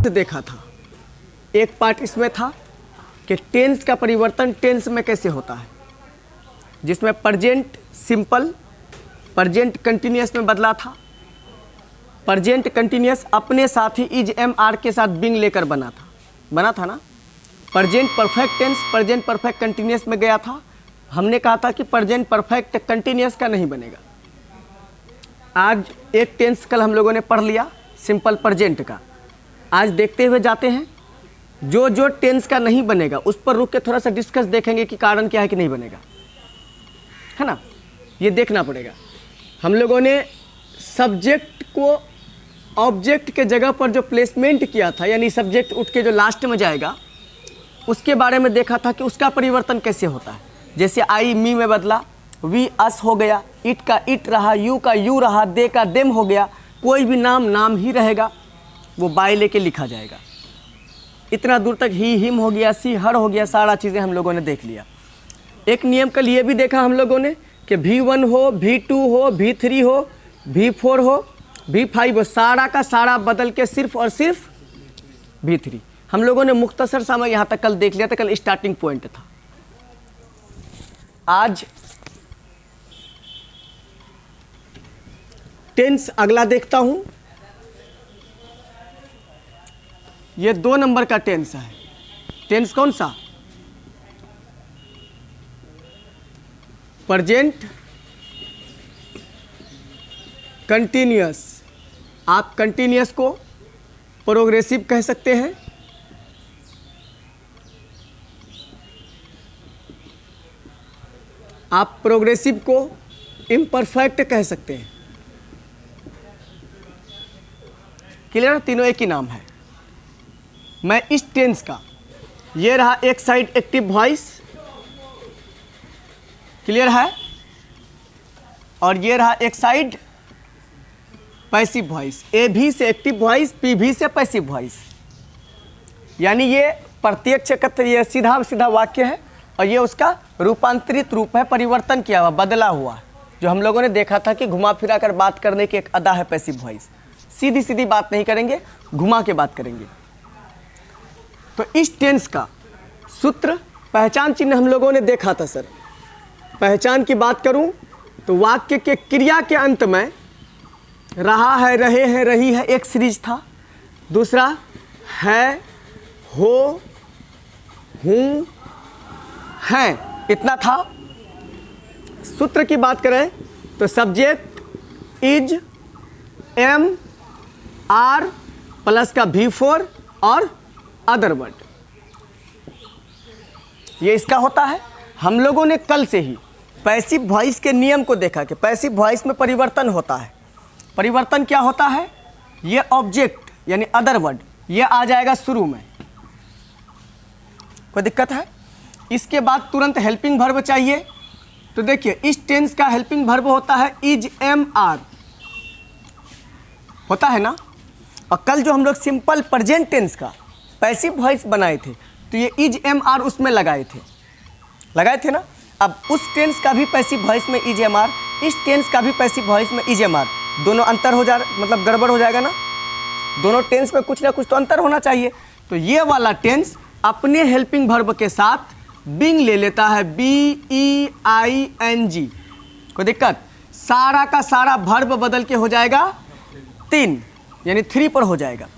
देखा था, एक पार्ट इसमें था कि टेंस का परिवर्तन टेंस में कैसे होता है, जिसमें प्रेजेंट सिंपल प्रेजेंट कंटिन्यूअस में बदला था। प्रेजेंट कंटिन्यूअस अपने साथ ही इज एम आर के साथ बिंग लेकर बना था ना। Present perfect tense present perfect continuous में गया था। हमने कहा था कि प्रेजेंट परफेक्ट कंटिन्यूअस का नहीं बनेगा। आज एक टेंस कल हम लोगों ने पढ़ लिया सिंपल प्रेजेंट का। आज देखते हुए जाते हैं जो जो टेंस का नहीं बनेगा उस पर रुक के थोड़ा सा डिस्कस देखेंगे कि कारण क्या है कि नहीं बनेगा, है ना। ये देखना पड़ेगा। हम लोगों ने सब्जेक्ट को ऑब्जेक्ट के जगह पर जो प्लेसमेंट किया था, यानी सब्जेक्ट उठ के जो लास्ट में जाएगा उसके बारे में देखा था कि उसका परिवर्तन कैसे होता है। जैसे आई मी में बदला, वी अस हो गया, इट का इट रहा, यू का यू रहा, दे का देम हो गया। कोई भी नाम नाम ही रहेगा, वो बाय लेके लिखा जाएगा। इतना दूर तक ही हिम हो गया, सी हर हो गया, सारा चीज़ें हम लोगों ने देख लिया। एक नियम कल ये भी देखा हम लोगों ने कि V1 हो, V2 हो, V3 हो, V4 हो, V5 हो, सारा का सारा बदल के सिर्फ और सिर्फ V3। हम लोगों ने मुख्तसर समय यहाँ तक कल देख लिया था, कल स्टार्टिंग पॉइंट था। आज टेंस अगला देखता हूं। ये 2 नंबर का टेंस है। टेंस कौन सा? Present continuous. आप कंटिन्यूअस को प्रोग्रेसिव कह सकते हैं, आप प्रोग्रेसिव को इम्परफेक्ट कह सकते हैं। क्लियर? तीनों एक ही नाम है। मैं इस टेंस का, ये रहा एक साइड एक्टिव वॉइस, क्लियर है, और ये रहा एक साइड पैसिव वॉइस। ए भी से एक्टिव वॉइस, पी भी से पैसिव वॉइस। यानी ये प्रत्यक्ष कथन, ये सीधा सीधा वाक्य है और ये उसका रूपांतरित रूप है, परिवर्तन किया हुआ, बदला हुआ, जो हम लोगों ने देखा था कि घुमा फिरा कर बात करने की एक अदा है पैसिव वॉइस। सीधी सीधी बात नहीं करेंगे, घुमा के बात करेंगे। तो इस टेंस का सूत्र पहचान चिन्ह हम लोगों ने देखा था सर। पहचान की बात करूं तो वाक्य के क्रिया के अंत में रहा है, रहे हैं, रही है एक सीरीज था। दूसरा है, हो, हूं, हैं, इतना था। सूत्र की बात करें तो subject is am are plus का V4 और अदर वर्ड, ये इसका होता है। हम लोगों ने कल से ही पैसिव वॉइस के नियम को देखा कि पैसिव वॉइस में परिवर्तन होता है। परिवर्तन क्या होता है? ये ऑब्जेक्ट यानी अदर वर्ड ये आ जाएगा शुरू में, कोई दिक्कत है? इसके बाद तुरंत हेल्पिंग वर्ब चाहिए। तो देखिए इस टेंस का हेल्पिंग वर्ब होता है इज एम आर, होता है ना। और कल जो हम लोग सिंपल प्रेजेंट टेंस का पैसिव वॉइस बनाए थे तो ये इज एम आर उसमें लगाए थे ना। अब उस टेंस का भी पैसिव वॉइस में इज एम आर, इस टेंस का भी पैसिव वॉइस में इज एम आर, दोनों अंतर हो जा, मतलब गड़बड़ हो जाएगा ना। दोनों टेंस में कुछ ना कुछ तो अंतर होना चाहिए। तो ये वाला टेंस अपने हेल्पिंग वर्ब के साथ बिंग ले लेता है, BEING। कोई दिक्कत? सारा का सारा वर्ब बदल के हो जाएगा 3 यानी 3 पर हो जाएगा।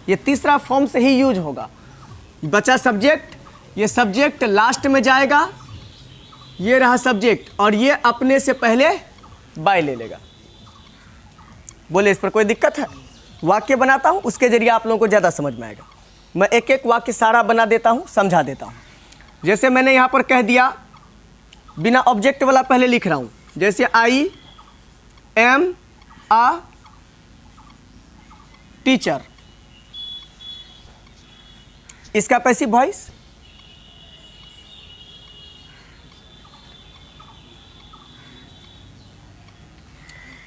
ये तीसरा फॉर्म से ही यूज होगा। बचा सब्जेक्ट, ये सब्जेक्ट लास्ट में जाएगा, ये रहा सब्जेक्ट और ये अपने से पहले बाय ले लेगा। बोले इस पर कोई दिक्कत है? वाक्य बनाता हूँ उसके जरिए आप लोगों को ज़्यादा समझ में आएगा। मैं एक एक वाक्य सारा बना देता हूँ, समझा देता हूँ। जैसे मैंने यहाँ पर कह दिया, बिना ऑब्जेक्ट वाला पहले लिख रहा हूँ, जैसे आई एम अ टीचर, इसका पैसिव वॉइस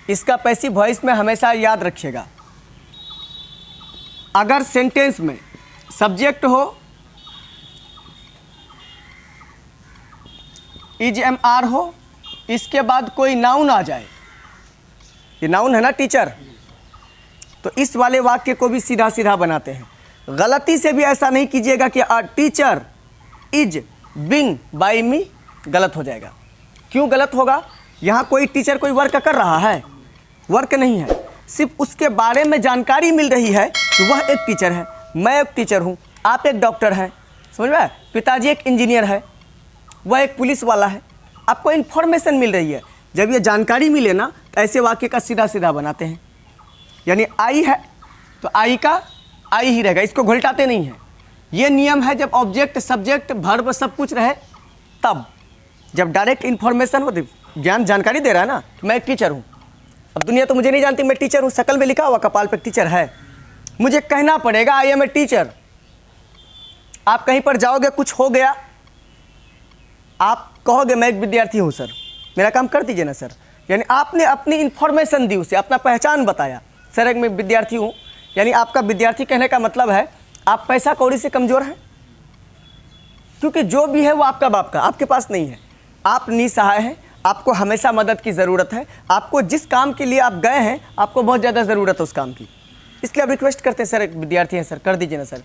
इसका पैसिव वॉइस में हमेशा याद रखिएगा, अगर सेंटेंस में सब्जेक्ट हो इज एम आर हो, इसके बाद कोई नाउन आ जाए, ये नाउन है ना टीचर, तो इस वाले वाक्य को भी सीधा सीधा बनाते हैं। गलती से भी ऐसा नहीं कीजिएगा कि a teacher is being by me, गलत हो जाएगा। क्यों गलत होगा? यहाँ कोई टीचर कोई वर्क कर रहा है? वर्क नहीं है, सिर्फ उसके बारे में जानकारी मिल रही है कि वह एक टीचर है, मैं एक टीचर हूँ, आप एक डॉक्टर हैं, समझ में? पिताजी एक इंजीनियर है, वह एक पुलिस वाला है। आपको इन्फॉर्मेशन मिल रही है। जब ये जानकारी मिले ना तो ऐसे वाक्य का सीधा सीधा बनाते हैं। यानी आई है तो आई का आई ही रहेगा, इसको घुलटाते नहीं हैं। ये नियम है जब ऑब्जेक्ट सब्जेक्ट वर्ब सब कुछ रहे तब। जब डायरेक्ट इन्फॉर्मेशन हो, ज्ञान जानकारी दे रहा है ना, मैं एक टीचर हूँ। अब दुनिया तो मुझे नहीं जानती मैं टीचर हूँ, शकल में लिखा हुआ कपाल पे टीचर है, मुझे कहना पड़ेगा आई एम ए टीचर। आप कहीं पर जाओगे, कुछ हो गया, आप कहोगे मैं एक विद्यार्थी हूँ सर, मेरा काम कर दीजिए ना सर। यानी आपने अपनी इन्फॉर्मेशन दी, उसे अपना पहचान बताया, सर एक मैं विद्यार्थी हूँ। यानी आपका विद्यार्थी कहने का मतलब है आप पैसा कौड़ी से कमज़ोर हैं, क्योंकि जो भी है वो आपका बाप का, आपके पास नहीं है। आप निसहाय हैं, आपको हमेशा मदद की ज़रूरत है। आपको जिस काम के लिए आप गए हैं आपको बहुत ज़्यादा ज़रूरत है उस काम की, इसलिए आप रिक्वेस्ट करते हैं सर एक विद्यार्थी हैं सर, कर दीजिए ना सर।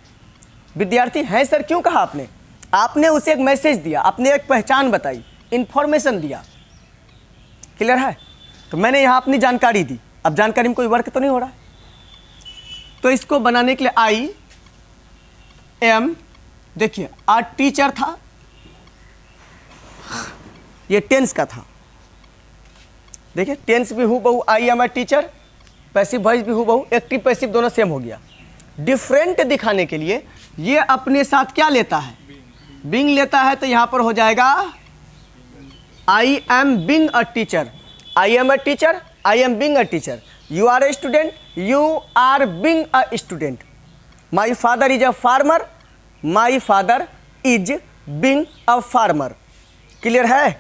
विद्यार्थी हैं सर क्यों कहा आपने? आपने उसे एक मैसेज दिया, आपने एक पहचान बताई, इन्फॉर्मेशन दिया। क्लियर है? तो मैंने यहाँ अपनी जानकारी दी। अब जानकारी में कोई वर्क तो नहीं हो रहा है, तो इसको बनाने के लिए आई एम, देखिए आ टीचर था, ये टेंस का था। देखिए टेंस भी हूबहू I am a teacher, passive voice भी हूबहू, एक्टिव पैसिव दोनों सेम हो गया। डिफरेंट दिखाने के लिए ये अपने साथ क्या लेता है? बिंग लेता है, तो यहाँ पर हो जाएगा I am being a teacher. I am a teacher, I am being a teacher. You are a student, you are being a student. My father is a farmer, my father is being a farmer. Clear है?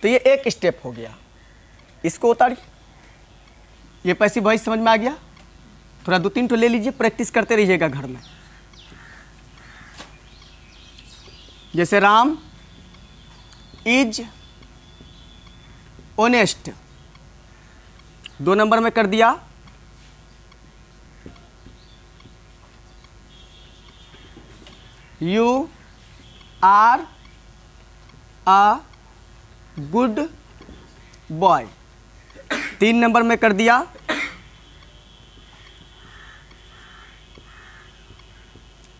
तो ये एक step हो गया, इसको उतारिए। ये passive voice समझ में आ गया? थोड़ा 2-3 तो ले लीजिए, प्रैक्टिस करते रहिएगा घर में। जैसे राम इज ऑनेस्ट, 2 नंबर में कर दिया। You are a good boy, 3 number में कर दिया।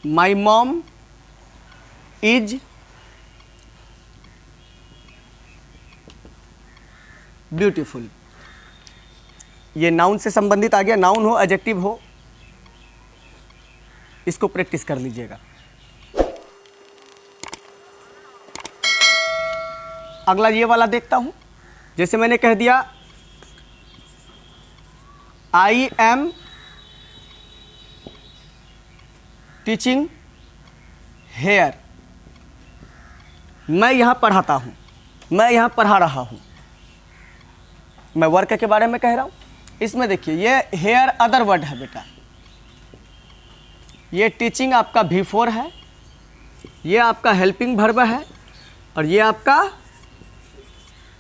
My mom is beautiful. ये नाउन से संबंधित आ गया, नाउन हो एडजेक्टिव हो, इसको प्रैक्टिस कर लीजिएगा। अगला ये वाला देखता हूं। जैसे मैंने कह दिया आई एम टीचिंग हेयर, मैं यहां पढ़ाता हूं, मैं यहां पढ़ा रहा हूं, मैं वर्क के बारे में कह रहा हूं। इसमें देखिए ये हेयर अदर वर्ड है बेटा, ये टीचिंग आपका V4 है, ये आपका हेल्पिंग वर्ब है, और ये आपका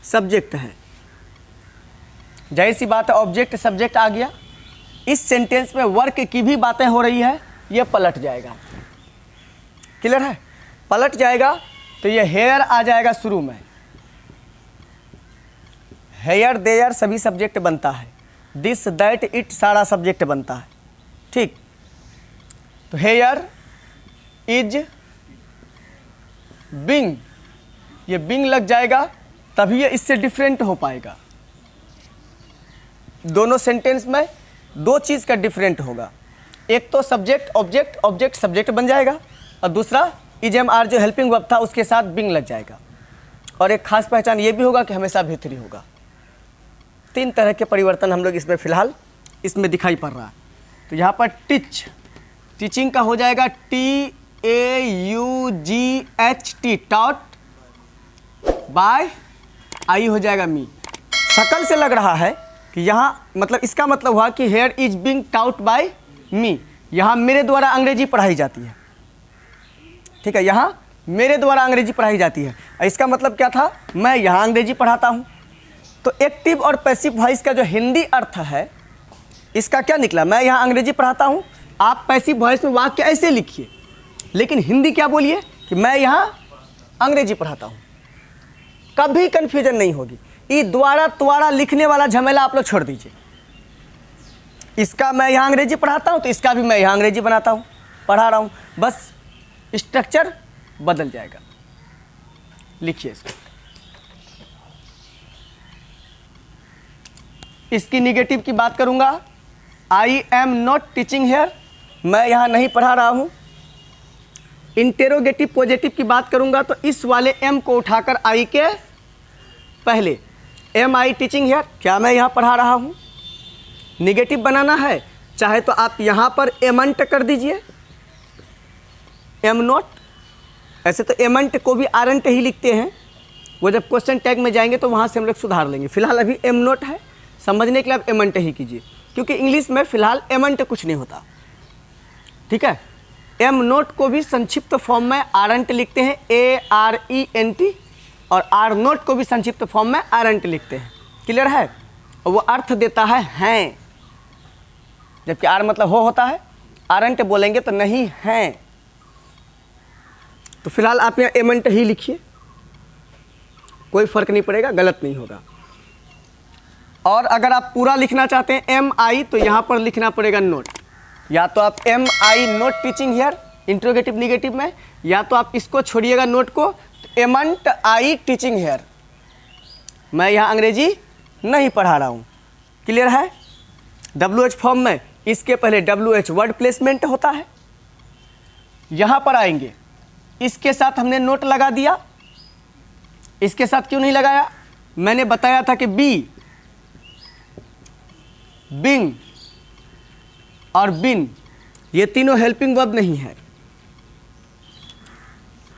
सब्जेक्ट है। जाहिर सी बात है ऑब्जेक्ट सब्जेक्ट आ गया। इस सेंटेंस में वर्क की भी बातें हो रही है, ये पलट जाएगा। क्लियर है? पलट जाएगा तो ये हेयर आ जाएगा शुरू में। हेयर देयर सभी सब्जेक्ट बनता है, दिस दैट इट सारा सब्जेक्ट बनता है। ठीक, तो हेयर इज बिंग, ये बिंग लग जाएगा तभी ये इससे डिफरेंट हो पाएगा। दोनों सेंटेंस में 2 चीज़ का डिफरेंट होगा, एक तो सब्जेक्ट ऑब्जेक्ट, ऑब्जेक्ट सब्जेक्ट बन जाएगा, और दूसरा इज एम आर जो हेल्पिंग वर्ब था उसके साथ बिंग लग जाएगा। और एक खास पहचान ये भी होगा कि हमेशा भीतरी होगा। 3 तरह के परिवर्तन हम लोग इसमें फिलहाल इसमें दिखाई पड़ रहा है। तो यहाँ पर टीच, टीचिंग का हो जाएगा TAUGHT, टॉट, बाय आई हो जाएगा मी। शकल से लग रहा है कि यहाँ मतलब इसका मतलब हुआ कि here is being taught by me, यहाँ मेरे द्वारा अंग्रेजी पढ़ाई जाती है। ठीक है, यहाँ मेरे द्वारा अंग्रेजी पढ़ाई जाती है। इसका मतलब क्या था? मैं यहाँ अंग्रेजी पढ़ाता हूँ। तो एक्टिव और पैसिव वॉइस का जो हिंदी अर्थ है इसका क्या निकला? मैं यहाँ अंग्रेजी पढ़ाता हूँ, आप पैसिव वॉइस में वाक्य ऐसे लिखिए, लेकिन हिंदी क्या बोलिए कि मैं यहाँ अंग्रेजी पढ़ाता हूँ। कभी कंफ्यूजन नहीं होगी। ये द्वारा त्वारा लिखने वाला झमेला आप लोग छोड़ दीजिए। इसका मैं यहाँ अंग्रेजी पढ़ाता हूँ तो इसका भी मैं यहाँ अंग्रेजी बनाता हूँ, पढ़ा रहा हूँ, बस स्ट्रक्चर बदल जाएगा। लिखिए इसको। इसकी निगेटिव की बात करूँगा, I am not teaching here, मैं यहाँ नहीं पढ़ा रहा हूँ। इंटेरोगेटिव पॉजिटिव की बात करूँगा तो इस वाले एम को उठाकर आई के पहले एम आई टीचिंग हेयर, क्या मैं यहाँ पढ़ा रहा हूँ। निगेटिव बनाना है चाहे तो आप यहाँ पर एमंट कर दीजिए, एम नॉट। ऐसे तो एमंट को भी आरंट ही लिखते हैं, वो जब क्वेश्चन टैग में जाएंगे तो वहाँ से हम लोग सुधार लेंगे। फिलहाल अभी एम नॉट है, समझने के लिए आप एमंट ही कीजिए, क्योंकि इंग्लिश में फिलहाल एमंट कुछ नहीं होता, ठीक है। एम नोट को भी संक्षिप्त फॉर्म में आरंट लिखते हैं, ARENT, और आर नोट को भी संक्षिप्त फॉर्म में आरंट लिखते हैं। क्लियर है। और वो अर्थ देता है हैं, जबकि आर मतलब हो होता है, आरंट बोलेंगे तो नहीं हैं। तो फिलहाल आप यहाँ एमंट ही लिखिए, कोई फर्क नहीं पड़ेगा, गलत नहीं होगा। और अगर आप पूरा लिखना चाहते हैं MI तो यहाँ पर लिखना पड़ेगा नोट। या तो आप MI note teaching here interrogative negative में, या तो आप इसको छोड़िएगा नोट को, तो एमंट आई टीचिंग हियर, मैं यहाँ अंग्रेजी नहीं पढ़ा रहा हूँ। क्लियर है। WH फॉर्म में इसके पहले WH वर्ड प्लेसमेंट होता है। यहाँ पर आएंगे, इसके साथ हमने नोट लगा दिया। इसके साथ क्यों नहीं लगाया, मैंने बताया था कि बी, बिंग और बिन ये तीनों हेल्पिंग वर्ब नहीं है।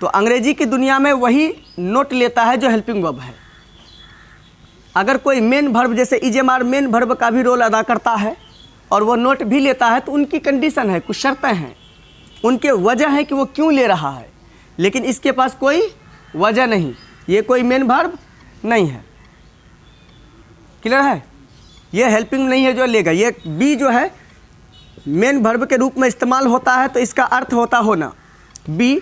तो अंग्रेजी की दुनिया में वही नोट लेता है जो हेल्पिंग वर्ब है। अगर कोई मेन वर्ब जैसे इजेमार मेन वर्ब का भी रोल अदा करता है और वो नोट भी लेता है तो उनकी कंडीशन है, कुछ शर्तें हैं, उनके वजह है कि वो क्यों ले रहा है। लेकिन इसके पास कोई वजह नहीं, ये कोई मेन वर्ब नहीं है। क्लियर है। ये हेल्पिंग नहीं है जो लेगा। ये बी जो है मेन वर्ब के रूप में इस्तेमाल होता है तो इसका अर्थ होता होना। बी,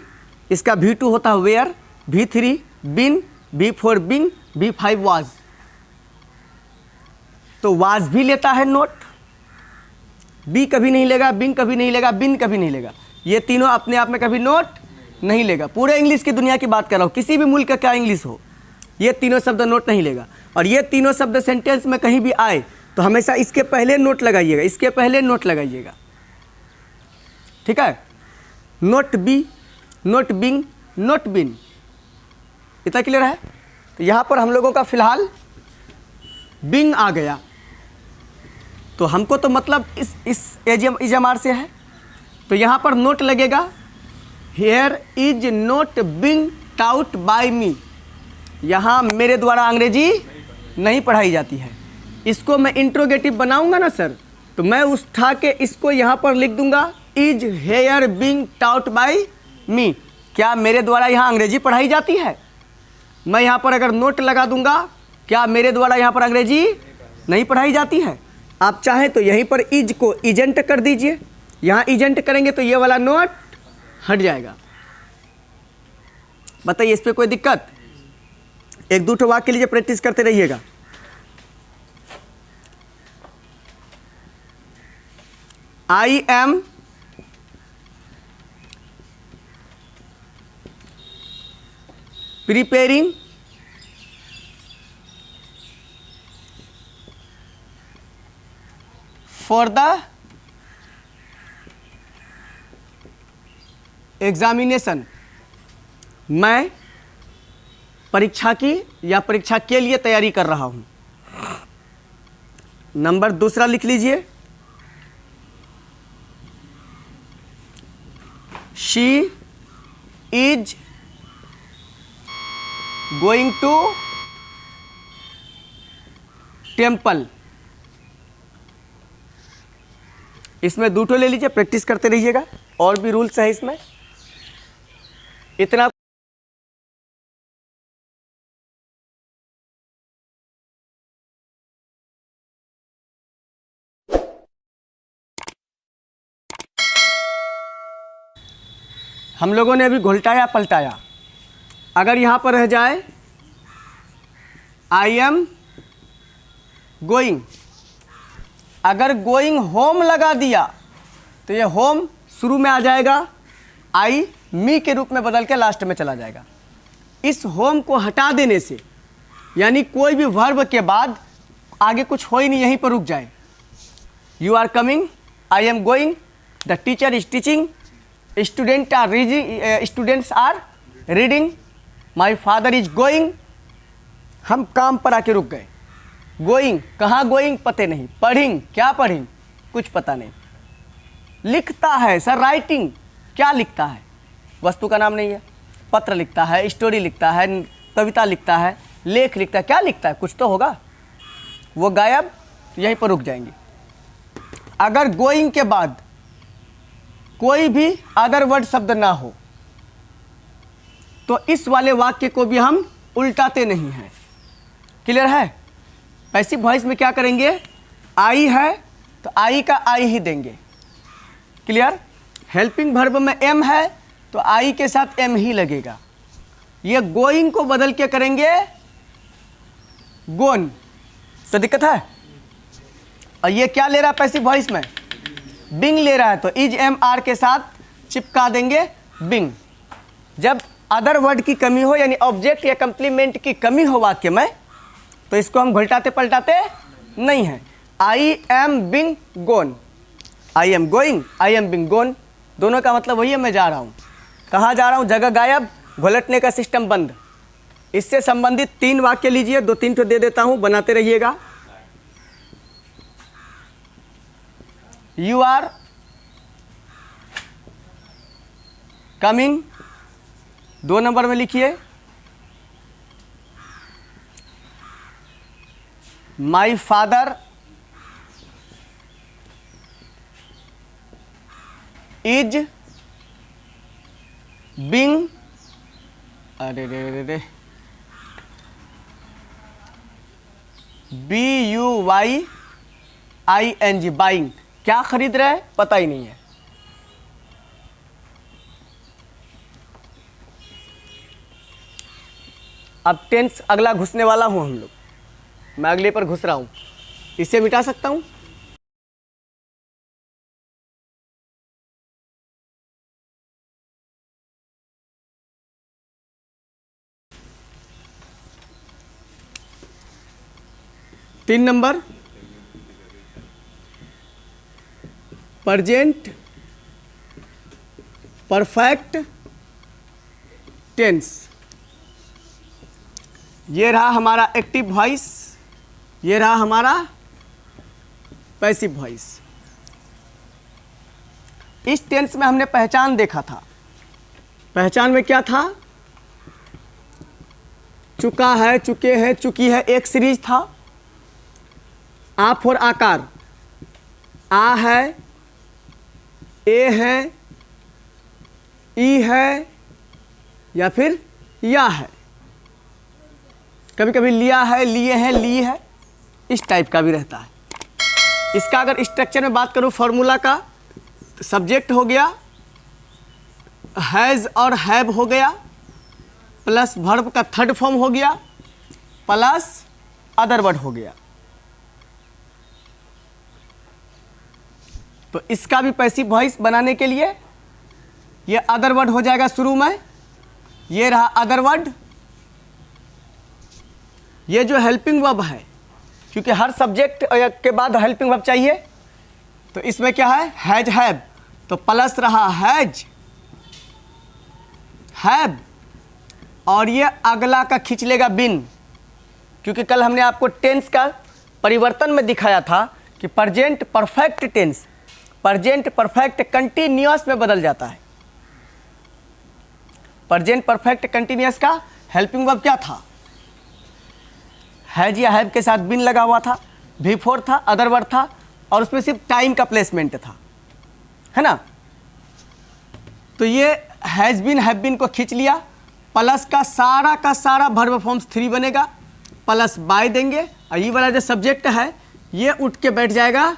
इसका V2 होता है were, V3 been, B4 being, B5 was. तो वाज भी लेता है नोट, बी कभी नहीं लेगा, बिंग कभी नहीं लेगा, बिन कभी नहीं लेगा। ये तीनों अपने आप में कभी नोट नहीं लेगा। पूरे इंग्लिश की दुनिया की बात कर रहा हूँ, किसी भी मुल्क का क्या इंग्लिश हो, ये तीनों शब्द नोट नहीं लेगा। और ये तीनों शब्द सेंटेंस में कहीं भी आए तो हमेशा इसके पहले नोट लगाइएगा, इसके पहले नोट लगाइएगा, ठीक है। Not be, not being, not been, इतना क्लियर है। तो यहाँ पर हम लोगों का फिलहाल बिंग आ गया, तो हमको तो मतलब इस इजमार से है, तो यहाँ पर नोट लगेगा। Here is not being taught by me, यहाँ मेरे द्वारा अंग्रेजी नहीं पढ़ाई जाती है। इसको मैं इंट्रोगेटिव बनाऊंगा ना सर, तो मैं उठा के इसको यहाँ पर लिख दूंगा, is here being taught by me, क्या मेरे द्वारा यहाँ अंग्रेजी पढ़ाई जाती है। मैं यहाँ पर अगर नोट लगा दूंगा, क्या मेरे द्वारा यहाँ पर अंग्रेजी नहीं पढ़ाई जाती है। आप चाहें तो यहीं पर इज को इजेंट कर दीजिए, यहाँ इजेंट करेंगे तो ये वाला नोट हट जाएगा। बताइए इस पर कोई दिक्कत। एक दो ठो वाक्य के लिए प्रैक्टिस करते रहिएगा। I am preparing for the examination, मैं परीक्षा की या परीक्षा के लिए तैयारी कर रहा हूं। नंबर दूसरा लिख लीजिए, she is going to temple. इसमें दूठो ले लीजिए, प्रैक्टिस करते रहिएगा। और भी रूल्स है इसमें, इतना हम लोगों ने अभी घुलटाया पलटाया। अगर यहाँ पर रह जाए आई एम गोइंग, अगर गोइंग होम लगा दिया तो ये होम शुरू में आ जाएगा, आई मी के रूप में बदल के लास्ट में चला जाएगा। इस होम को हटा देने से यानी कोई भी वर्ब के बाद आगे कुछ हो ही नहीं, यहीं पर रुक जाए। You are coming, I am going, the teacher is teaching, students are reading, my father is going. हम काम पर आके रुक गए। गोइंग, कहाँ गोइंग पते नहीं, पढ़िंग, क्या पढ़िंग कुछ पता नहीं। लिखता है सर, राइटिंग, क्या लिखता है, वस्तु का नाम नहीं है। पत्र लिखता है, स्टोरी लिखता है, कविता लिखता है, लेख लिखता है, क्या लिखता है, कुछ तो होगा। वो गायब, यहीं पर रुक जाएंगे। अगर गोइंग के बाद कोई भी अदर वर्ड शब्द ना हो तो इस वाले वाक्य को भी हम उल्टाते नहीं हैं। क्लियर है? पैसिव वॉइस में क्या करेंगे, आई है तो आई का आई ही देंगे। क्लियर? हेल्पिंग वर्ब में एम है तो आई के साथ एम ही लगेगा। ये गोइंग को बदल के करेंगे गोन, तो दिक्कत है। और ये क्या ले रहा है पैसिव वॉइस में, बिंग ले रहा है, तो इज एम आर के साथ चिपका देंगे बिंग। जब अदर वर्ड की कमी हो यानी ऑब्जेक्ट या कंप्लीमेंट की कमी हो वाक्य में तो इसको हम घुलटाते पलटाते नहीं हैं। I am being gone, I am going, I am being gone, दोनों का मतलब वही है, मैं जा रहा हूँ। कहाँ जा रहा हूँ, जगह गायब, घुलटने का सिस्टम बंद। इससे संबंधित 3 वाक्य लीजिए, 2-3 तो दे देता हूँ, बनाते रहिएगा। यू आर कमिंग, 2 नंबर में लिखिए माई फादर इज बिंग, अरे रे रे रे, BUYING, बाइंग, क्या खरीद रहे हैं पता ही नहीं है। अब टेंस अगला घुसने वाला हूं हम लोग, मैं अगले पर घुस रहा हूं, इसे मिटा सकता हूं। तीन नंबर प्रेजेंट परफेक्ट टेंस। ये रहा हमारा एक्टिव वॉइस, ये रहा हमारा पैसिव वॉइस। इस टेंस में हमने पहचान देखा था। पहचान में क्या था, चुका है, चुके हैं, चुकी है, एक सीरीज था। आ फॉर आकार, आ है, ए है, ई है या फिर या है। कभी कभी लिया है, लिए हैं, ली है, इस टाइप का भी रहता है। इसका अगर स्ट्रक्चर में बात करूं फॉर्मूला का, तो सब्जेक्ट हो गया, हैज़ और हैव हो गया, प्लस वर्ब का थर्ड फॉर्म हो गया, प्लस अदर वर्ड हो गया। तो इसका भी पैसिव वॉइस बनाने के लिए ये अदर वर्ड हो जाएगा शुरू में। ये रहा अदर वर्ड। ये जो हेल्पिंग वर्ब है, क्योंकि हर सब्जेक्ट के बाद हेल्पिंग वर्ब चाहिए, तो इसमें क्या है, हैज हैव, तो प्लस रहा हैज हैव, और ये अगला का खींच लेगा बिन, क्योंकि कल हमने आपको टेंस का परिवर्तन में दिखाया था कि present perfect tense present perfect continuous में बदल जाता है। प्रेजेंट परफेक्ट कंटिन्यूअस का हेल्पिंग वर्ब क्या था, हैज या हैव के साथ बिन लगा हुआ था, V4 था, अदर वर्ड था, और उसमें सिर्फ टाइम का प्लेसमेंट था, है ना। तो ये हैज बिन हैव बिन को खींच लिया, प्लस का सारा वर्ब फॉर्म्स 3 बनेगा, प्लस बाय देंगे, और ये वाला जो सब्जेक्ट है ये उठ के बैठ जाएगा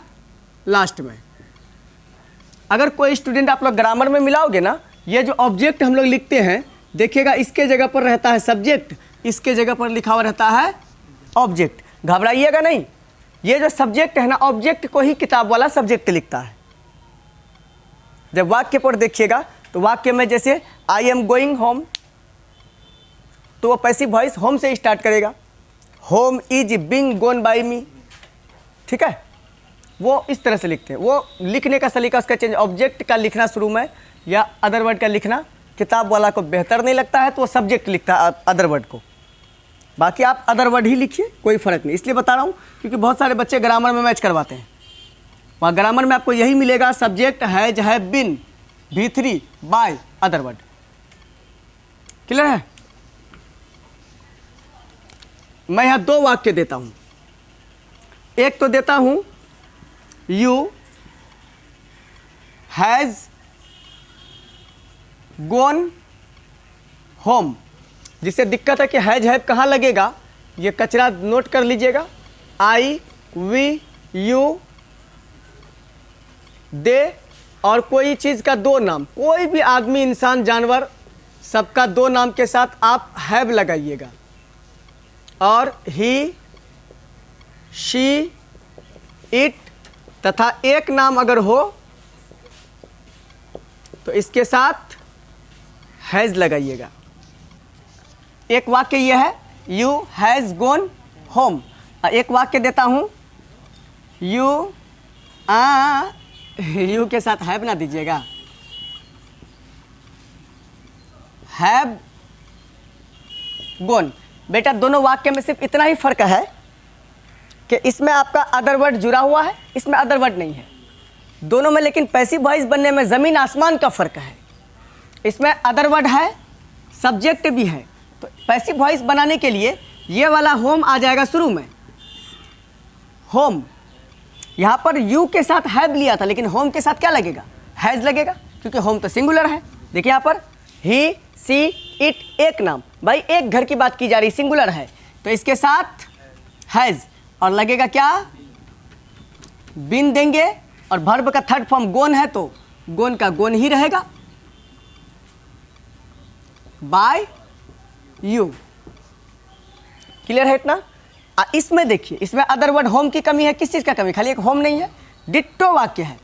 लास्ट में। अगर कोई स्टूडेंट आप लोग ग्रामर में मिलाओगे ना, ये जो ऑब्जेक्ट हम लोग लिखते हैं, देखिएगा इसके जगह पर रहता है सब्जेक्ट, इसके जगह पर लिखा हुआ रहता है ऑब्जेक्ट। घबराइएगा नहीं, ये जो सब्जेक्ट है ना, ऑब्जेक्ट को ही किताब वाला सब्जेक्ट लिखता है। जब वाक्य पर देखिएगा तो वाक्य में जैसे आई एम गोइंग होम, तो वो पैसिव वॉइस होम से स्टार्ट करेगा। Home is being gone by me, ठीक है, वो इस तरह से लिखते हैं। वो लिखने का सलीका उसका चेंज, ऑब्जेक्ट का लिखना शुरू में या अदर वर्ड का लिखना किताब वाला को बेहतर नहीं लगता है, तो वो सब्जेक्ट लिखता है अदर वर्ड को। बाकी आप अदर वर्ड ही लिखिए, कोई फ़र्क नहीं। इसलिए बता रहा हूँ क्योंकि बहुत सारे बच्चे ग्रामर में मैच करवाते हैं। वहाँ ग्रामर में आपको यही मिलेगा, subject has, have been, V3 by, other word. Clear है? मैं यहाँ 2 वाक्य देता हूँ। एक तो देता हूँ यू हैज़ गोन होम, जिससे दिक्कत है कि हैज हैव कहाँ लगेगा, ये कचरा नोट कर लीजिएगा। आई, वी, यू, दे और कोई चीज़ का 2 नाम, कोई भी आदमी, इंसान, जानवर, सबका 2 नाम के साथ आप हैव लगाइएगा। और ही, शी, इट तथा एक नाम अगर हो तो इसके साथ हैज़ लगाइएगा। एक वाक्य ये है यू हैज़ गोन होम। एक वाक्य देता हूँ यू यू के साथ हैव ना दीजिएगा, हैव गोन। बेटा दोनों वाक्य में सिर्फ इतना ही फर्क है कि इसमें आपका अदर वर्ड जुड़ा हुआ है, इसमें अदर वर्ड नहीं है दोनों में, लेकिन पैसिव वॉइस बनने में ज़मीन आसमान का फ़र्क है। इसमें अदर वर्ड है, सब्जेक्ट भी है, तो पैसिव वॉइस बनाने के लिए ये वाला होम आ जाएगा शुरू में, होम। यहाँ पर यू के साथ हैव लिया था, लेकिन होम के साथ क्या लगेगा, हैज़ लगेगा, क्योंकि होम तो सिंगुलर है। देखिए यहाँ पर ही, सी, इट, एक नाम, भाई एक घर की बात की जा रही, सिंगुलर है, तो इसके साथ हैज़ और लगेगा क्या, बिन देंगे। और वर्ब का थर्ड फॉर्म गोन है, तो गोन का गोन ही रहेगा, बाय यू। क्लियर है इतना? इसमें देखिए, इसमें अदर वर्ड होम की कमी है। किस चीज़ का कमी? खाली एक होम नहीं है, डिट्टो वाक्य है,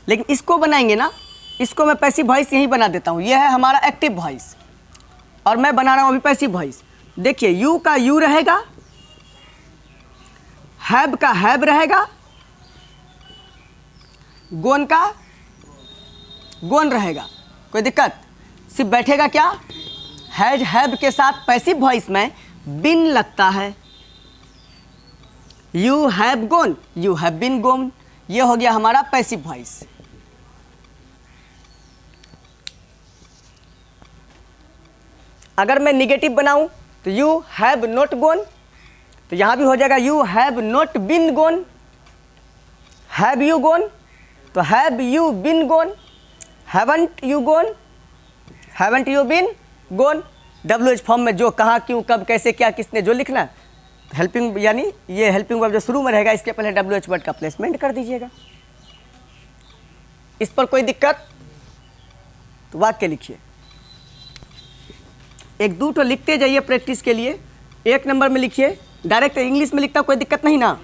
लेकिन इसको बनाएंगे ना, इसको मैं पैसिव वॉइस यही बना देता हूँ। यह है हमारा एक्टिव वॉइस और मैं बना रहा हूँ अभी पैसिव वॉइस। देखिए यू का यू रहेगा, हैव का हैव रहेगा, गोन का गोन रहेगा। कोई दिक्कत? सिर्फ बैठेगा क्या, हैज हैव के साथ पैसिव वॉइस में बिन लगता है। You have gone, you have been gone, ये हो गया हमारा पैसिव वॉइस। अगर मैं निगेटिव बनाऊं तो यू हैव नॉट गोन, तो यहां भी हो जाएगा you have not been gone. Have you gone, तो have you been gone, haven't you gone, haven't you been gone. WH form में जो, कहाँ, क्यों, कब, कैसे, क्या, किसने, जो लिखना है, हेल्पिंग, यानी ये हेल्पिंग वर्ब जो शुरू में रहेगा, इसके पहले WH वर्ड का प्लेसमेंट कर दीजिएगा। इस पर कोई दिक्कत? तो वाक्य लिखिए, एक दो तो लिखते जाइए प्रैक्टिस के लिए। 1 नंबर में लिखिए, डायरेक्ट इंग्लिश में लिखता, कोई दिक्कत नहीं ना?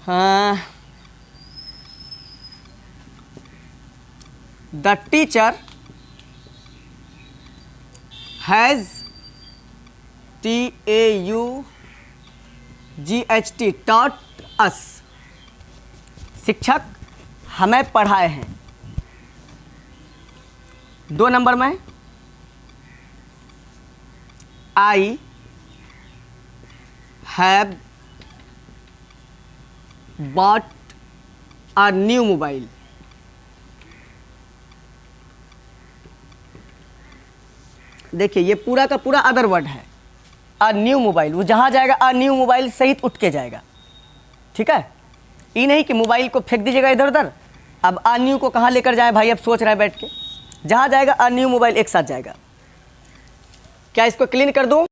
हाँ, the teacher has, TAUGHT, taught us, शिक्षक हमें पढ़ाए हैं। 2 नंबर में I have bought a new mobile। देखिए ये पूरा का पूरा अदर वर्ड है, अ न्यू मोबाइल, वो जहाँ जाएगा अ न्यू मोबाइल सहित उठ के जाएगा। ठीक है, ये नहीं कि मोबाइल को फेंक दीजिएगा इधर उधर। अब अ न्यू को कहाँ लेकर जाए भाई, अब सोच रहे हैं बैठ के, जहाँ जाएगा अ न्यू मोबाइल एक साथ जाएगा। क्या इसको क्लीन कर दूँ?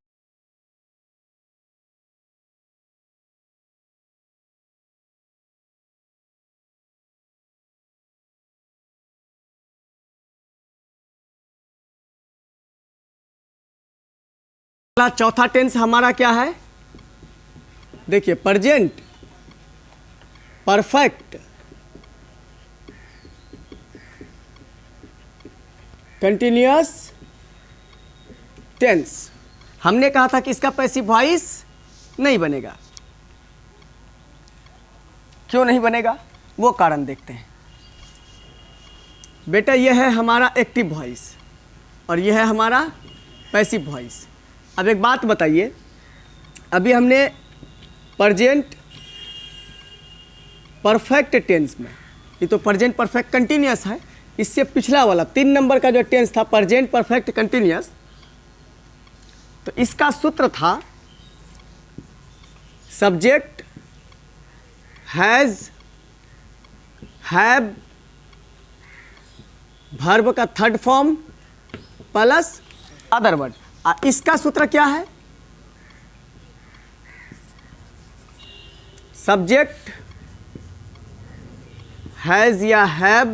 चौथा टेंस हमारा क्या है? देखिए, प्रेजेंट परफेक्ट कंटिन्यूअस टेंस। हमने कहा था कि इसका पैसिव वॉइस नहीं बनेगा। क्यों नहीं बनेगा, वो कारण देखते हैं। बेटा, यह है हमारा एक्टिव वॉइस और यह है हमारा पैसिव वॉइस। अब एक बात बताइए, अभी हमने प्रेजेंट परफेक्ट टेंस में, ये तो प्रेजेंट परफेक्ट कंटिन्यूअस है, इससे पिछला वाला 3 नंबर का जो टेंस था प्रेजेंट परफेक्ट कंटिन्यूअस, तो इसका सूत्र था सब्जेक्ट हैज हैव वर्ब का third form plus other word. इसका सूत्र क्या है? सब्जेक्ट हैज या हैव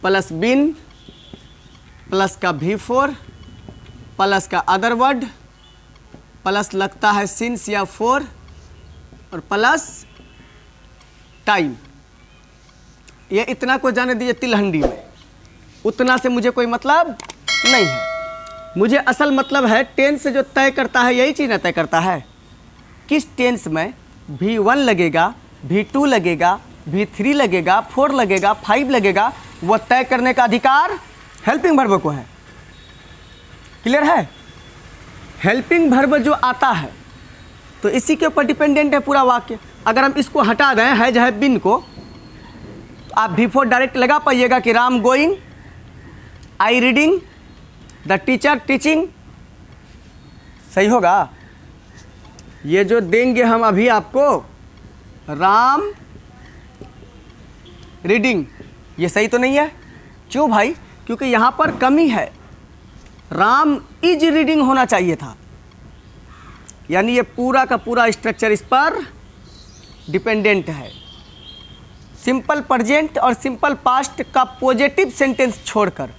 प्लस बीन प्लस का V4 प्लस का अदर वर्ड प्लस लगता है सिंस या फॉर और प्लस टाइम। ये इतना को जाने दीजिए तिलहंडी में, उतना से मुझे कोई मतलब नहीं है। मुझे असल मतलब है टेंस जो तय करता है, यही चीज़ ना तय करता है किस टेंस में V1 लगेगा, V2 लगेगा, V3 लगेगा, 4 लगेगा, 5 लगेगा, वो तय करने का अधिकार हेल्पिंग वर्ब को है। क्लियर है? हेल्पिंग वर्ब जो आता है तो इसी के ऊपर डिपेंडेंट है पूरा वाक्य। अगर हम इसको हटा दें हैज हैव बीन को, तो आप V4 डायरेक्ट लगा पाइएगा कि Ram going, I reading, the teacher teaching. सही होगा? ये जो देंगे हम अभी आपको राम रीडिंग, ये सही तो नहीं है। क्यों भाई? क्योंकि यहाँ पर कमी है, राम इज रीडिंग होना चाहिए था। यानी ये पूरा का पूरा स्ट्रक्चर इस पर डिपेंडेंट है। सिंपल प्रेजेंट और सिंपल पास्ट का पॉजिटिव सेंटेंस छोड़कर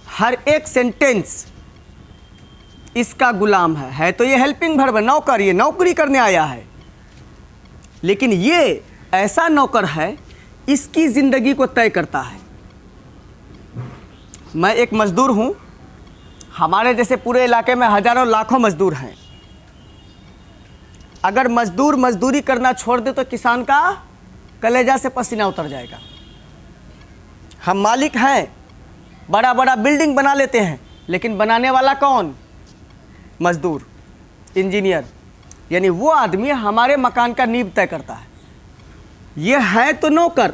हर एक सेंटेंस इसका गुलाम है तो ये हेल्पिंग वर्ब, नौकर, ये नौकरी करने आया है। लेकिन ये ऐसा नौकर है, इसकी ज़िंदगी को तय करता है। मैं एक मज़दूर हूँ, हमारे जैसे पूरे इलाके में हज़ारों लाखों मज़दूर हैं। अगर मज़दूर मज़दूरी करना छोड़ दे तो किसान का कलेजा से पसीना उतर जाएगा। हम मालिक हैं, बड़ा बड़ा बिल्डिंग बना लेते हैं, लेकिन बनाने वाला कौन? मज़दूर, इंजीनियर। यानी वो आदमी हमारे मकान का नींव तय करता है। ये है तो नौकर,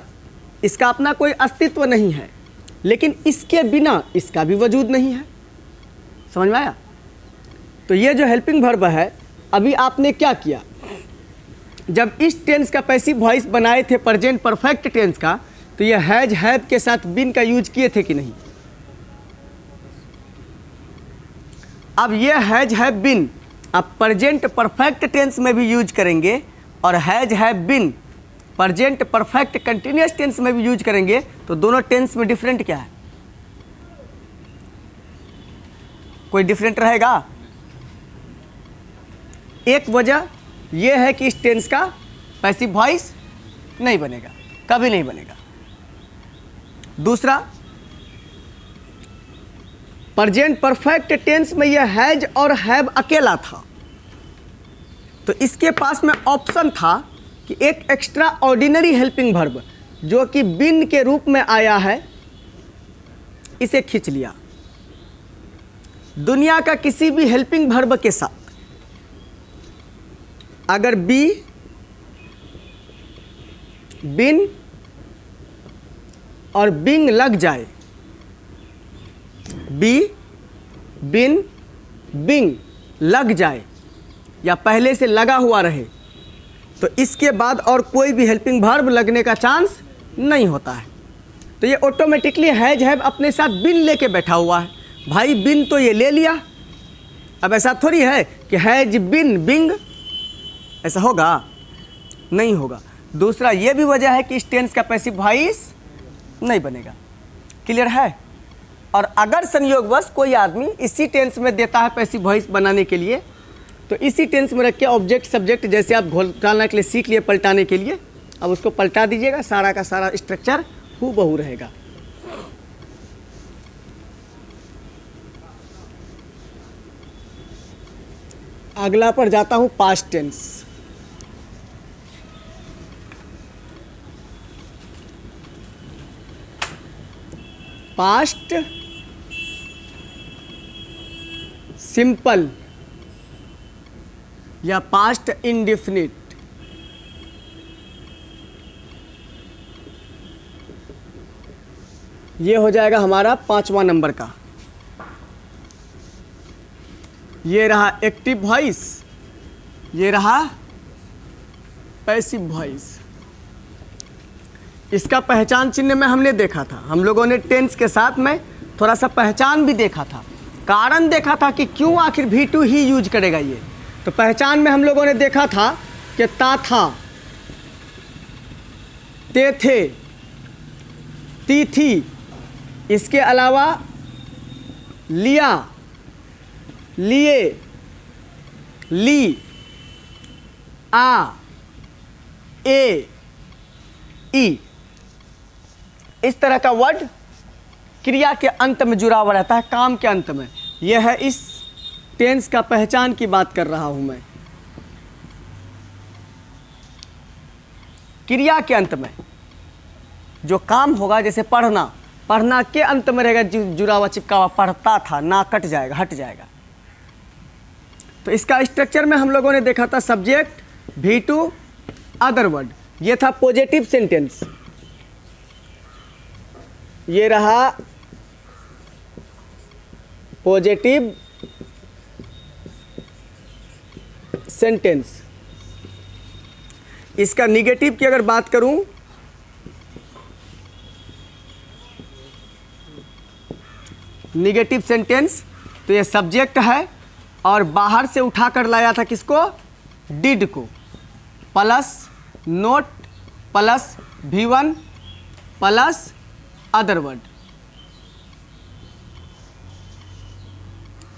इसका अपना कोई अस्तित्व नहीं है, लेकिन इसके बिना इसका भी वजूद नहीं है। समझ में आया? तो ये जो हेल्पिंग वर्ब है, अभी आपने क्या किया, जब इस टेंस का पैसिव वॉइस बनाए थे प्रेजेंट परफेक्ट टेंस का, तो ये हैज हैव के साथ बीन का यूज किए थे कि नहीं? अब ये हैज हैव बीन अब प्रेजेंट परफेक्ट टेंस में भी यूज करेंगे और has have been present perfect continuous tense में भी यूज करेंगे, तो दोनों टेंस में डिफरेंट क्या है? कोई डिफरेंट रहेगा? एक वजह यह है कि इस टेंस का पैसिव वॉइस नहीं बनेगा, कभी नहीं बनेगा। दूसरा, प्रेजेंट परफेक्ट टेंस में यह हैज और हैव अकेला था, तो इसके पास में ऑप्शन था कि एक एक्स्ट्रा ऑर्डिनरी हेल्पिंग वर्ब जो कि बिन के रूप में आया है, इसे खींच लिया। दुनिया का किसी भी हेल्पिंग वर्ब के साथ अगर बी, बिन और बिंग लग जाए, बी, बिन, बिंग लग जाए या पहले से लगा हुआ रहे, तो इसके बाद और कोई भी हेल्पिंग वर्ब लगने का चांस नहीं होता है। तो ये ऑटोमेटिकली हैज हैव अपने साथ बिन लेके बैठा हुआ है। भाई बिन तो ये ले लिया, अब ऐसा थोड़ी है कि हैज बिन बिंग, ऐसा होगा? नहीं होगा। दूसरा ये भी वजह है कि इस टेंस का पैसिव वॉइस नहीं बनेगा। क्लियर है? और अगर संयोगवश कोई आदमी इसी टेंस में देता है पैसिव वॉइस बनाने के लिए, तो इसी टेंस में रख के ऑब्जेक्ट सब्जेक्ट जैसे आप घोटालने के लिए सीख लिए पलटाने के लिए, अब उसको पलटा दीजिएगा, सारा का सारा स्ट्रक्चर हूबहू रहेगा। अगला पर जाता हूं पास्ट टेंस। पास्ट सिंपल या पास्ट इंडेफिनिट, ये हो जाएगा हमारा 5वां नंबर का। ये रहा एक्टिव वॉइस, ये रहा पैसिव वॉइस। इसका पहचान चिन्ह में हमने देखा था, हम लोगों ने टेंस के साथ में थोड़ा सा पहचान भी देखा था, कारण देखा था कि क्यों आखिर V2 ही यूज करेगा ये। तो पहचान में हम लोगों ने देखा था कि ता था, ते थे, ती थी, इसके अलावा लिया, लिए, ली, आ, ए, ई, इस तरह का वर्ड क्रिया के अंत में जुड़ा हुआ रहता है, काम के अंत में। यह है इस टेंस का पहचान की बात कर रहा हूं मैं। क्रिया के अंत में जो काम होगा, जैसे पढ़ना, पढ़ना के अंत में रहेगा जुड़ा हुआ चिपका हुआ, पढ़ता था, ना कट जाएगा, हट जाएगा। तो इसका स्ट्रक्चर में हम लोगों ने देखा था सब्जेक्ट, V2, अदर वर्ड। ये था पॉजिटिव सेंटेंस, ये रहा पॉजिटिव सेंटेंस। इसका निगेटिव की अगर बात करूं, निगेटिव सेंटेंस, तो ये सब्जेक्ट है और बाहर से उठा कर लाया था किसको, डिड को, plus note plus V1 plus other word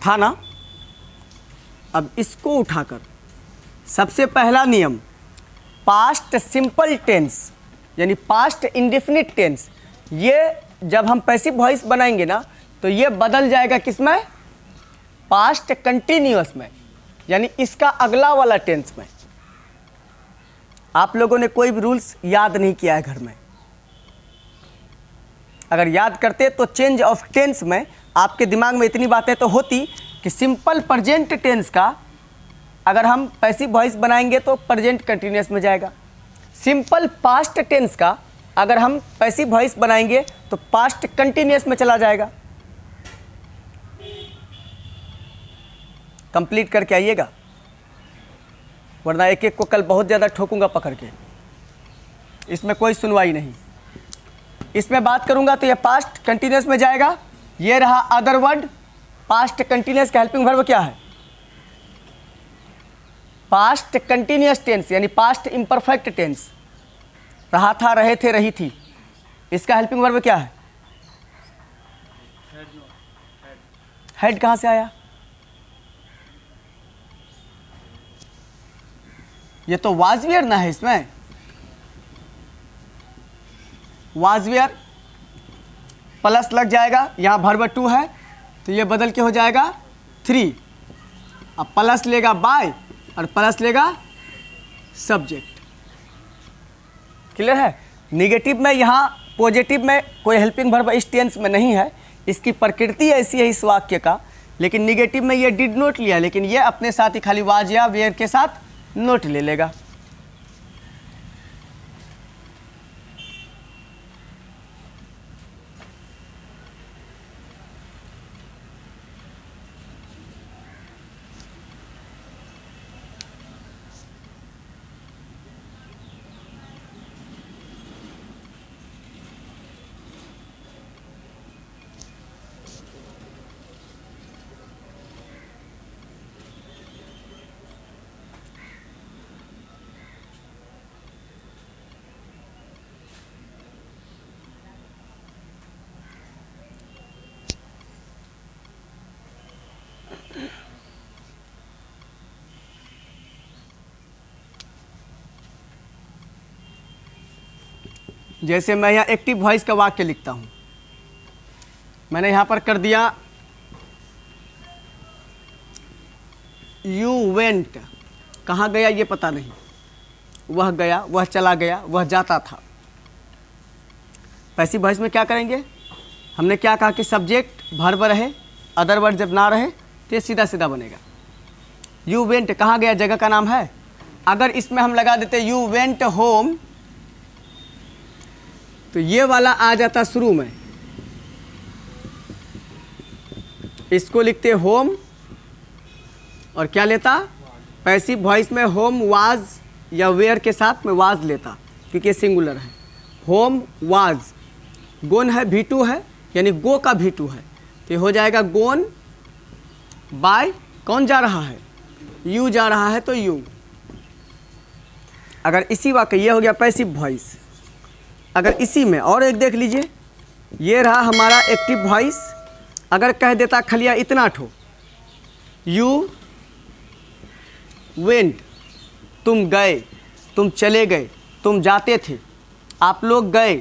था ना। अब इसको उठाकर सबसे पहला नियम, पास्ट सिंपल टेंस यानी पास्ट इंडेफिनिट टेंस, ये जब हम पैसिव वॉइस बनाएंगे ना, तो ये बदल जाएगा किसमें, पास्ट कंटिन्यूअस में, यानी इसका अगला वाला टेंस में। आप लोगों ने कोई भी रूल्स याद नहीं किया है घर में, अगर याद करते तो चेंज ऑफ टेंस में आपके दिमाग में इतनी बातें तो होती कि सिंपल प्रेजेंट टेंस का अगर हम पैसिव वॉइस बनाएंगे तो प्रेजेंट कंटिन्यूअस में जाएगा, सिंपल पास्ट टेंस का अगर हम पैसिव वॉइस बनाएंगे तो पास्ट कंटिन्यूअस में चला जाएगा। कंप्लीट करके आइएगा, वरना एक एक को कल बहुत ज़्यादा ठोकूंगा पकड़ के, इसमें कोई सुनवाई नहीं। इसमें बात करूंगा तो ये पास्ट कंटिन्यूअस में जाएगा। ये रहा अदर वर्ड, पास्ट कंटिन्यूअस का हेल्पिंग वर्ब क्या है, पास्ट कंटिन्यूअस टेंस यानी पास्ट इम्परफेक्ट टेंस। रहा था, रहे थे, रही थी, इसका हेल्पिंग वर्ब क्या है, हेड कहां से आया, ये तो वाज वेयर ना है, इसमें वाज वेयर प्लस लग जाएगा, यहाँ वर्ब 2 है तो ये बदल के हो जाएगा 3। अब प्लस लेगा बाय और प्लस लेगा सब्जेक्ट। क्लियर है। निगेटिव में यहाँ पॉजिटिव में कोई हेल्पिंग वर्ब इस टेंस में नहीं है, इसकी प्रकृति ऐसी है इस वाक्य का, लेकिन निगेटिव में ये डिड नोट लिया, लेकिन ये अपने साथ ही खाली वाज या वेयर के साथ नोट ले लेगा। जैसे मैं यहाँ एक्टिव वॉइस का वाक्य लिखता हूँ, मैंने यहाँ पर कर दिया यू वेंट, कहाँ गया ये पता नहीं, वह गया, वह चला गया, वह जाता था। पैसिव वॉइस में क्या करेंगे, हमने क्या कहा कि सब्जेक्ट वर्ब रहे, अदर वर्ड जब ना रहे तो ये सीधा सीधा बनेगा। यू वेंट, कहाँ गया, जगह का नाम है। अगर इसमें हम लगा देते यू वेंट होम, तो ये वाला आ जाता शुरू में, इसको लिखते होम और क्या लेता, पैसिव वॉइस में होम वाज या वेयर के साथ में वाज लेता क्योंकि सिंगुलर है। होम वाज, गोन है V2 है, यानी गो का V2 है, तो ये हो जाएगा गोन बाय, कौन जा रहा है, यू जा रहा है तो यू। अगर इसी वाक्य, ये हो गया पैसिव वॉइस। अगर इसी में और एक देख लीजिए, ये रहा हमारा एक्टिव वॉइस। अगर कह देता खलिया इतना ठो, यू वेंट, तुम गए, तुम चले गए, तुम जाते थे, आप लोग गए,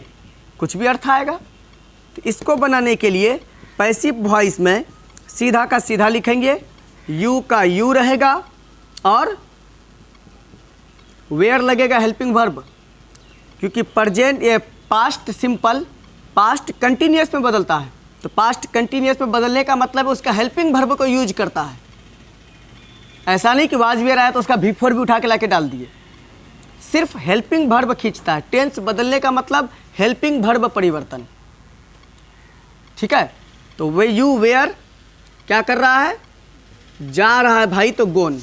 कुछ भी अर्थ आएगा। तो इसको बनाने के लिए पैसिव वॉइस में सीधा का सीधा लिखेंगे, यू का यू रहेगा और वेयर लगेगा हेल्पिंग वर्ब, क्योंकि प्रेजेंट ये पास्ट सिंपल पास्ट कंटिन्यूअस में बदलता है, तो पास्ट कंटिन्यूअस में बदलने का मतलब उसका हेल्पिंग वर्ब को यूज करता है। ऐसा नहीं कि वाज वेयर आया तो उसका V4 भी उठा के लाके डाल दिए, सिर्फ हेल्पिंग वर्ब खींचता है। टेंस बदलने का मतलब हेल्पिंग वर्ब परिवर्तन, ठीक है। तो वे यू वेयर क्या कर रहा है, जा रहा है भाई, तो गोन।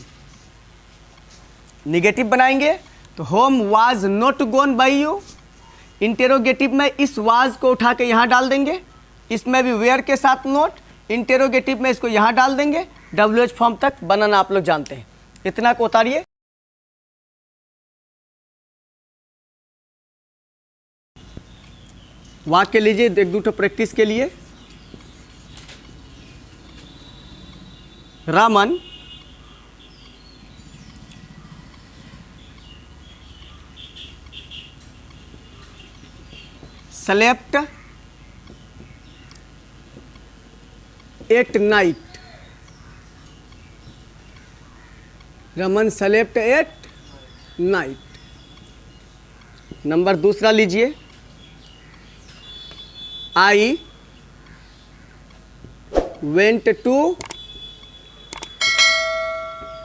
निगेटिव बनाएंगे तो home was not gone by you. Interrogative में इस वाज को उठा के यहाँ डाल देंगे, इसमें भी वेयर के साथ नोट, इंटेरोगेटिव में इसको यहाँ डाल देंगे। WH फॉर्म तक बनाना आप लोग जानते हैं, इतना को उतारिए। वाक्य लीजिए एक दो प्रैक्टिस के लिए। Raman slept at night। Raman slept at night। Number दूसरा लीजिए, I went to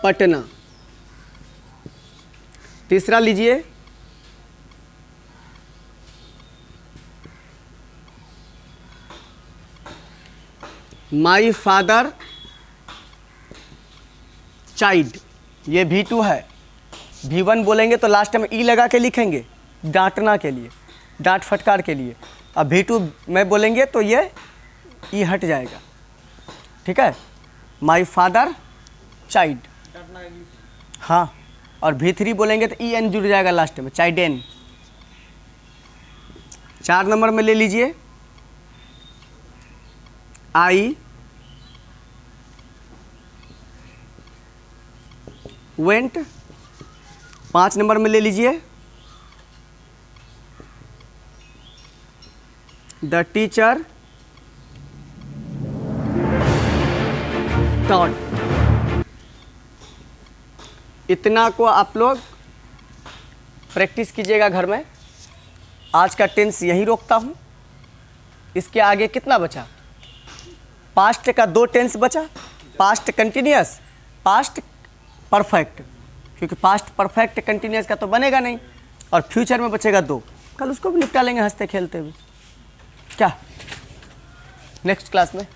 पटना। तीसरा लीजिए, माई फादर चाइल्ड। ये V2 है, V1 बोलेंगे तो लास्ट में ई लगा के लिखेंगे, डांटना के लिए, डांट फटकार के लिए। अब V2 में बोलेंगे तो ये ई हट जाएगा, ठीक है। माई फादर चाइल्ड, हाँ, और V3 बोलेंगे तो ई एन जुड़ जाएगा लास्ट में, चाइडेन। 4 नंबर में ले लीजिए, आई वेंट। 5 नंबर में ले लीजिए, द टीचर टॉट। इतना को आप लोग प्रैक्टिस कीजिएगा घर में। आज का टेंस यहीं रोकता हूँ। इसके आगे कितना बचा, पास्ट का 2 टेंस बचा, पास्ट कंटिन्यूअस, पास्ट परफेक्ट, क्योंकि पास्ट परफेक्ट कंटिन्यूअस का तो बनेगा नहीं, और फ्यूचर में बचेगा 2। कल उसको भी निपटा लेंगे हंसते खेलते हुए, क्या नेक्स्ट क्लास में।